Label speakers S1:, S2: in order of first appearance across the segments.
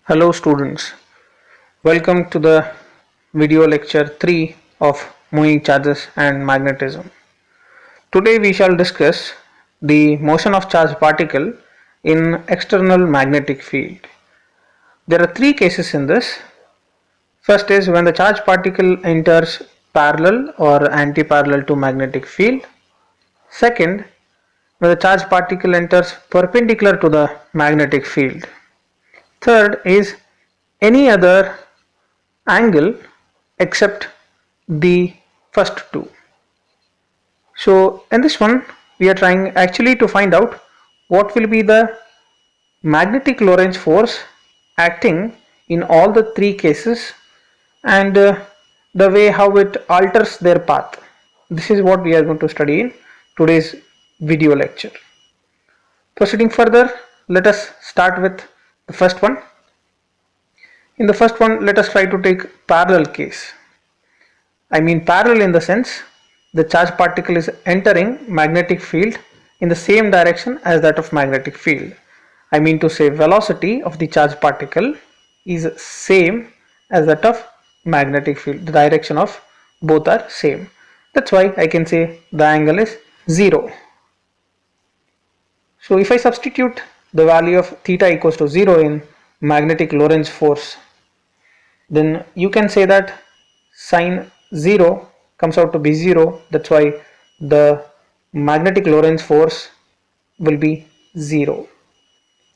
S1: Hello students, welcome to the video lecture 3 of moving charges and magnetism. Today we shall discuss the motion of charged particle in external magnetic field. There are three cases in this. First is when the charged particle enters parallel or anti-parallel to magnetic field. Second, when the charged particle enters perpendicular to the magnetic field. Third is any other angle except the first two. So in this one we are trying actually to find out what will be the magnetic Lorentz force acting in all the three cases and the way how it alters their path. This is what we are going to study in today's video lecture. Proceeding further, let us start with the first one. In the first one, let us try to take parallel case. I mean parallel in the sense the charged particle is entering magnetic field in the same direction as that of magnetic field. I mean to say velocity of the charged particle is same as that of magnetic field. The direction of both are same. That's why I can say the angle is 0. So if I substitute the value of theta equals to 0 in magnetic Lorentz force, then you can say that sine 0 comes out to be 0. That's why the magnetic Lorentz force will be 0.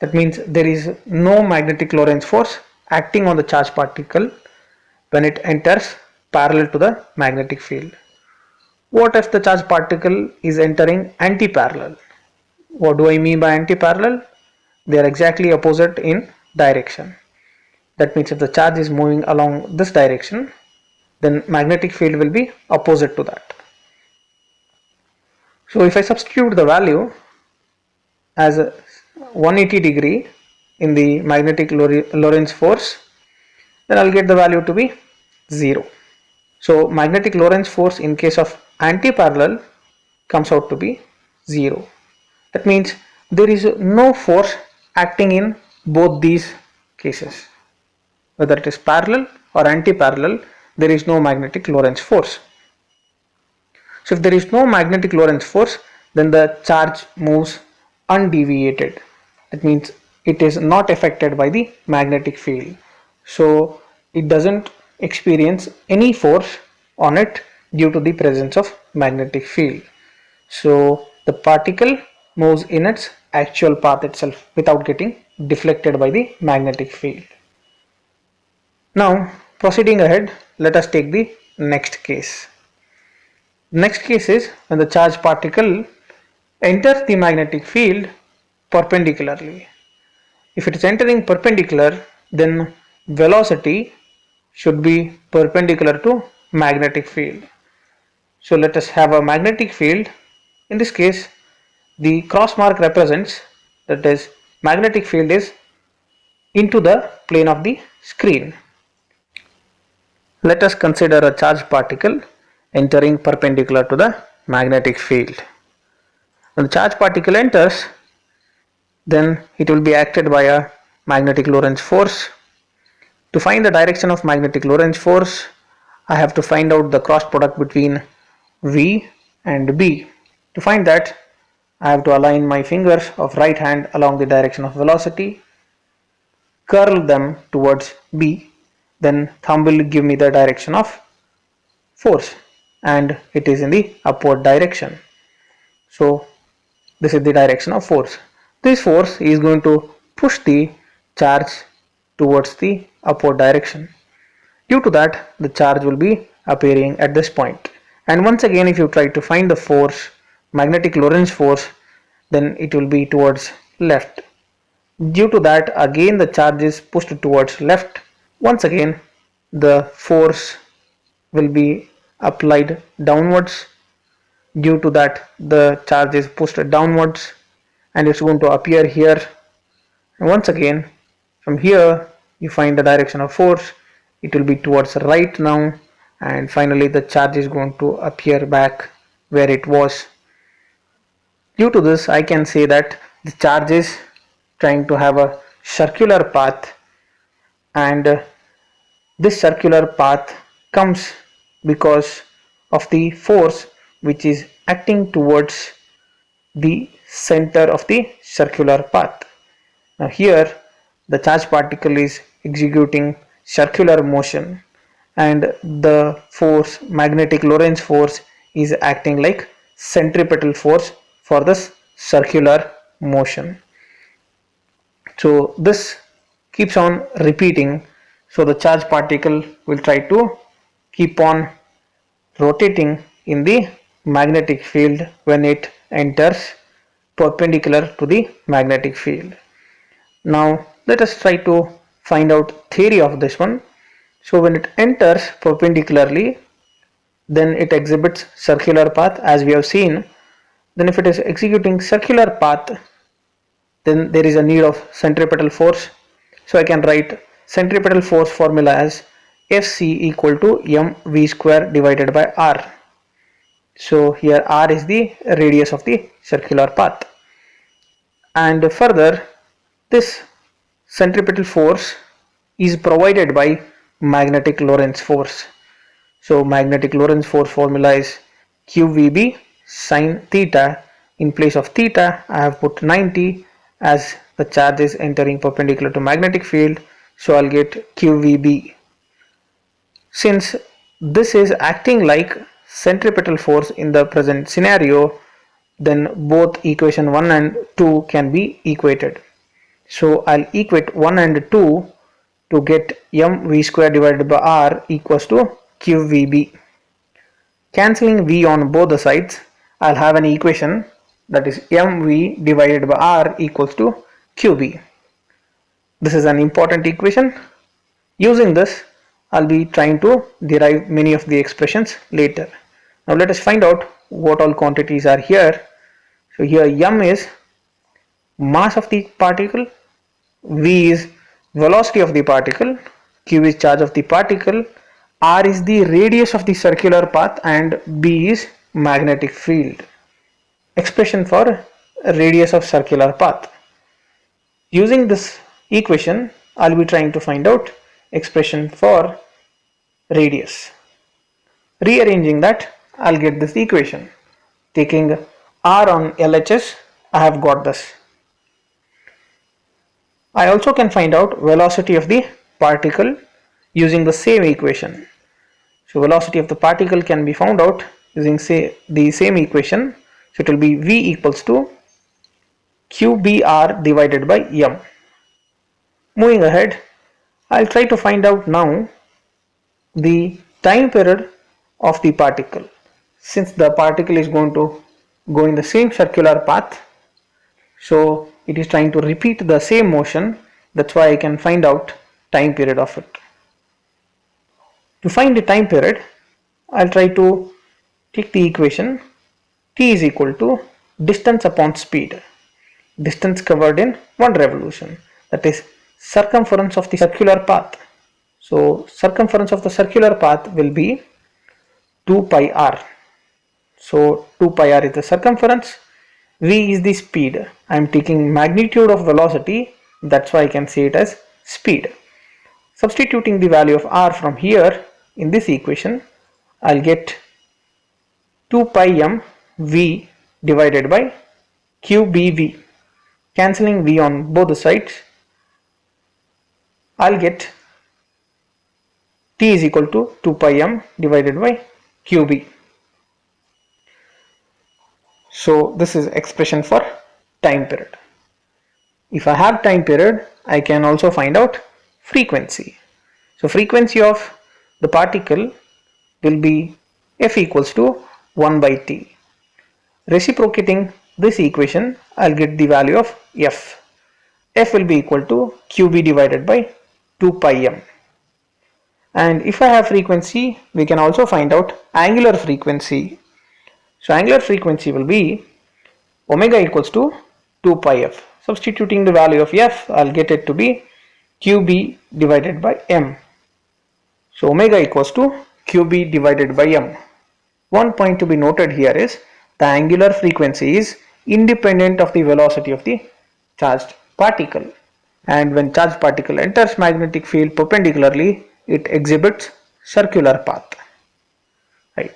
S1: That means there is no magnetic Lorentz force acting on the charged particle when it enters parallel to the magnetic field. What if the charged particle is entering anti-parallel? What do I mean by anti-parallel? They are exactly opposite in direction. That means if the charge is moving along this direction, then magnetic field will be opposite to that. So if I substitute the value as 180 degree in the magnetic Lorentz force, then I'll get the value to be 0. So magnetic Lorentz force in case of anti-parallel comes out to be 0. That means there is no force acting in both these cases. Whether it is parallel or anti-parallel, there is no magnetic Lorentz force. So if there is no magnetic Lorentz force, then the charge moves undeviated. That means it is not affected by the magnetic field. So it doesn't experience any force on it due to the presence of magnetic field. So the particle moves in its actual path itself without getting deflected by the magnetic field. Now proceeding ahead, let us take the next case. Next case is when the charged particle enters the magnetic field perpendicularly. If it is entering perpendicular, then velocity should be perpendicular to magnetic field. So let us have a magnetic field. In this case, the cross mark represents, that is, magnetic field is into the plane of the screen. Let us consider a charged particle entering perpendicular to the magnetic field. When the charged particle enters, then it will be acted by a magnetic Lorentz force. To find the direction of magnetic Lorentz force, I have to find out the cross product between V and B. To find that, I have to align my fingers of right hand along the direction of velocity, curl them towards B, then thumb will give me the direction of force and it is in the upward direction. So this is the direction of force. This force is going to push the charge towards the upward direction. Due to that, the charge will be appearing at this point. And once again, if you try to find the force, magnetic Lorentz force, then it will be towards left. Due to that, again the charge is pushed towards left. Once again, the force will be applied downwards. Due to that, the charge is pushed downwards and it's going to appear here. And once again, from here you find the direction of force. It will be towards right now, and finally the charge is going to appear back where it was. Due to this, I can say that the charge is trying to have a circular path and this circular path comes because of the force which is acting towards the center of the circular path. Now here the charged particle is executing circular motion, and the force, magnetic Lorentz force, is acting like centripetal force for this circular motion. So this keeps on repeating, so the charged particle will try to keep on rotating in the magnetic field when it enters perpendicular to the magnetic field. Now let us try to find out theory of this one. So when it enters perpendicularly, then it exhibits circular path as we have seen. Then if it is executing circular path, then there is a need of centripetal force. So I can write centripetal force formula as Fc equal to mv square divided by r. So here r is the radius of the circular path, and further this centripetal force is provided by magnetic Lorentz force. So magnetic Lorentz force formula is qvb sine theta. In place of theta I have put 90 as the charge is entering perpendicular to magnetic field, so I'll get qvb. Since this is acting like centripetal force in the present scenario, then both equation 1 and 2 can be equated. So I'll equate 1 and 2 to get mv square divided by r equals to qvb. Cancelling v on both the sides, I'll have an equation that is mv divided by r equals to qb. This is an important equation. Using this, I'll be trying to derive many of the expressions later. Now let us find out what all quantities are here. So here m is mass of the particle, v is velocity of the particle, q is charge of the particle, r is the radius of the circular path, and b is magnetic field. Expression for radius of circular path. Using this equation, I'll be trying to find out expression for radius. Rearranging that, I'll get this equation. Taking r on LHS, I have got this. I also can find out velocity of the particle using the same equation. So velocity of the particle can be found out using the same equation. So it will be v equals to qbr divided by m. Moving ahead, I'll try to find out now the time period of the particle. Since the particle is going to go in the same circular path, so it is trying to repeat the same motion. That's why I can find out time period of it. To find the time period, I'll try to take the equation t is equal to distance upon speed. Distance covered in one revolution, that is circumference of the circular path. So circumference of the circular path will be 2 pi r. So 2 pi r is the circumference, v is the speed. I am taking magnitude of velocity, that's why I can say it as speed. Substituting the value of r from here in this equation, I'll get 2 pi m v divided by qbv. Cancelling v on both the sides, I'll get t is equal to 2 pi m divided by qb. So this is expression for time period. If I have time period, I can also find out frequency. So frequency of the particle will be f equals to 1 by t. Reciprocating this equation, I'll get the value of f. F will be equal to qb divided by 2 pi m. And if I have frequency, we can also find out angular frequency. So angular frequency will be omega equals to 2 pi f. Substituting the value of f, I'll get it to be qb divided by m. So omega equals to qb divided by m. One point to be noted here is the angular frequency is independent of the velocity of the charged particle. and when charged particle enters magnetic field perpendicularly, it exhibits circular path. Right.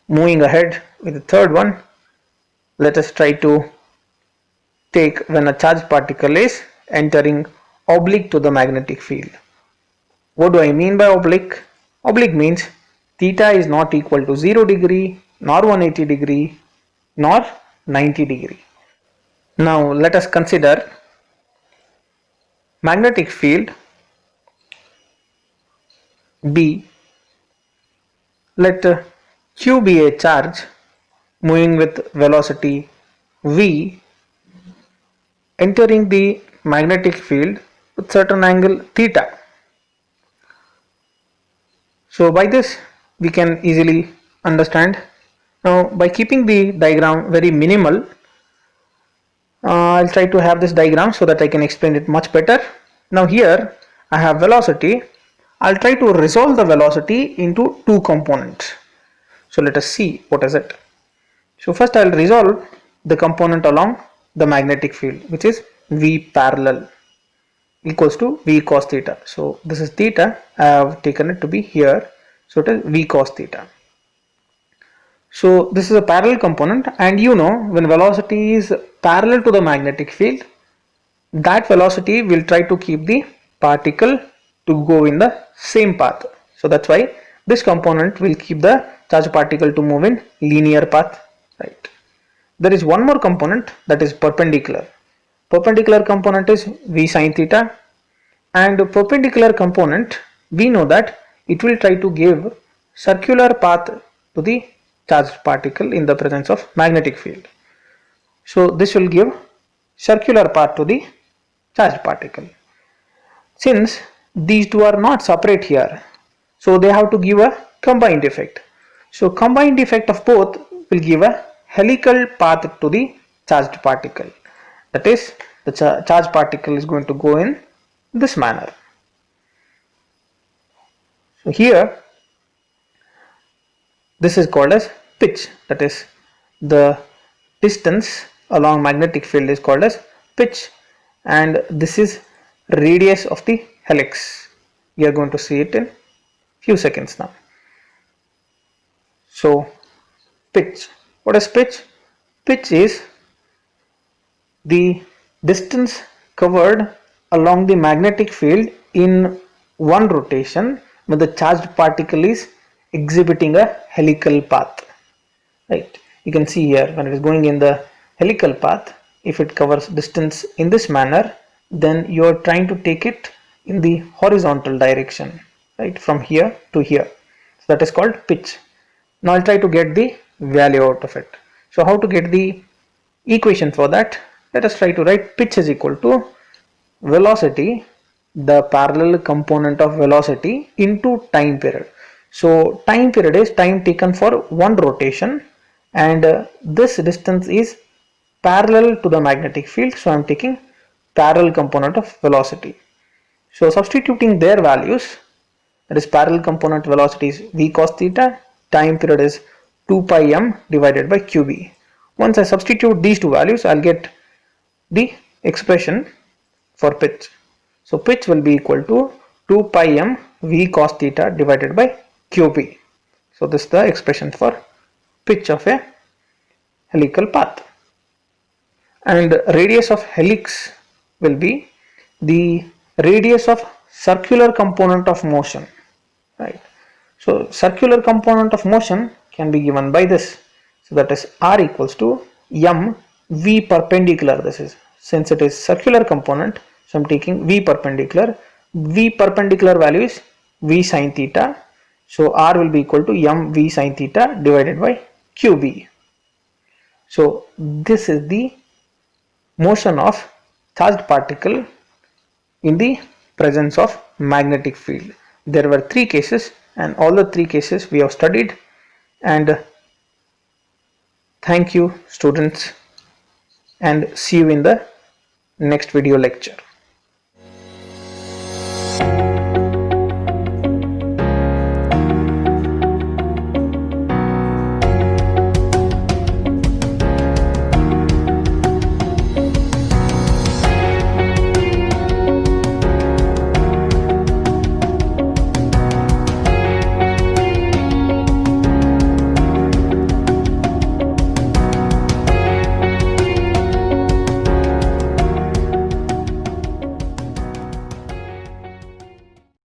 S1: Moving ahead with the third one, let us try to take when a charged particle is entering oblique to the magnetic field. What do I mean by oblique? Oblique means theta is not equal to 0 degree, nor 180 degree, nor 90 degree. Now let us consider magnetic field B. Let Q be a charge moving with velocity V entering the magnetic field with certain angle theta. So by this we can easily understand. Now by keeping the diagram very minimal, I'll try to have this diagram so that I can explain it much better. Now here I have velocity. I'll try to resolve the velocity into two components. So let us see what is it. So first I'll resolve the component along the magnetic field, which is V parallel equals to V cos theta. So this is theta, I have taken it to be here, so it is V cos theta. So this is a parallel component, and you know when velocity is parallel to the magnetic field, that velocity will try to keep the particle to go in the same path. So that's why this component will keep the charged particle to move in linear path. Right. There is one more component, that is perpendicular. Perpendicular component is V sin theta, and perpendicular component we know that it will try to give circular path to the charged particle in the presence of magnetic field. So this will give circular path to the charged particle. Since these two are not separate here, so they have to give a combined effect. So combined effect of both will give a helical path to the charged particle. That is, the charged particle is going to go in this manner. So here this is called as pitch, that is the distance along magnetic field is called as pitch, and this is radius of the helix. We are going to see it in few seconds now. So pitch, what is pitch? Pitch is the distance covered along the magnetic field in one rotation when the charged particle is exhibiting a helical path. Right, you can see here when it is going in the helical path, if it covers distance in this manner, then you are trying to take it in the horizontal direction, right, from here to here. So that is called pitch. Now I'll try to get the value out of it. So how to get the equation for that? Let us try to write pitch is equal to velocity, the parallel component of velocity, into time period. So time period is time taken for one rotation, and this distance is parallel to the magnetic field, so I am taking parallel component of velocity. So substituting their values, that is parallel component velocity is V cos theta, time period is 2 pi m divided by qb. Once I substitute these two values, I'll get the expression for pitch. So pitch will be equal to 2 pi m V cos theta divided by qb. So this is the expression for pitch of a helical path. And radius of helix will be the radius of circular component of motion, right? So circular component of motion can be given by this. So that is r equals to m v perpendicular. This is, since it is circular component, so I'm taking v perpendicular. V perpendicular value is v sin theta. So r will be equal to m v sin theta divided by qb. So this is the motion of charged particle in the presence of magnetic field. There were three cases, and all the three cases we have studied. And thank you students, and see you in the next video lecture.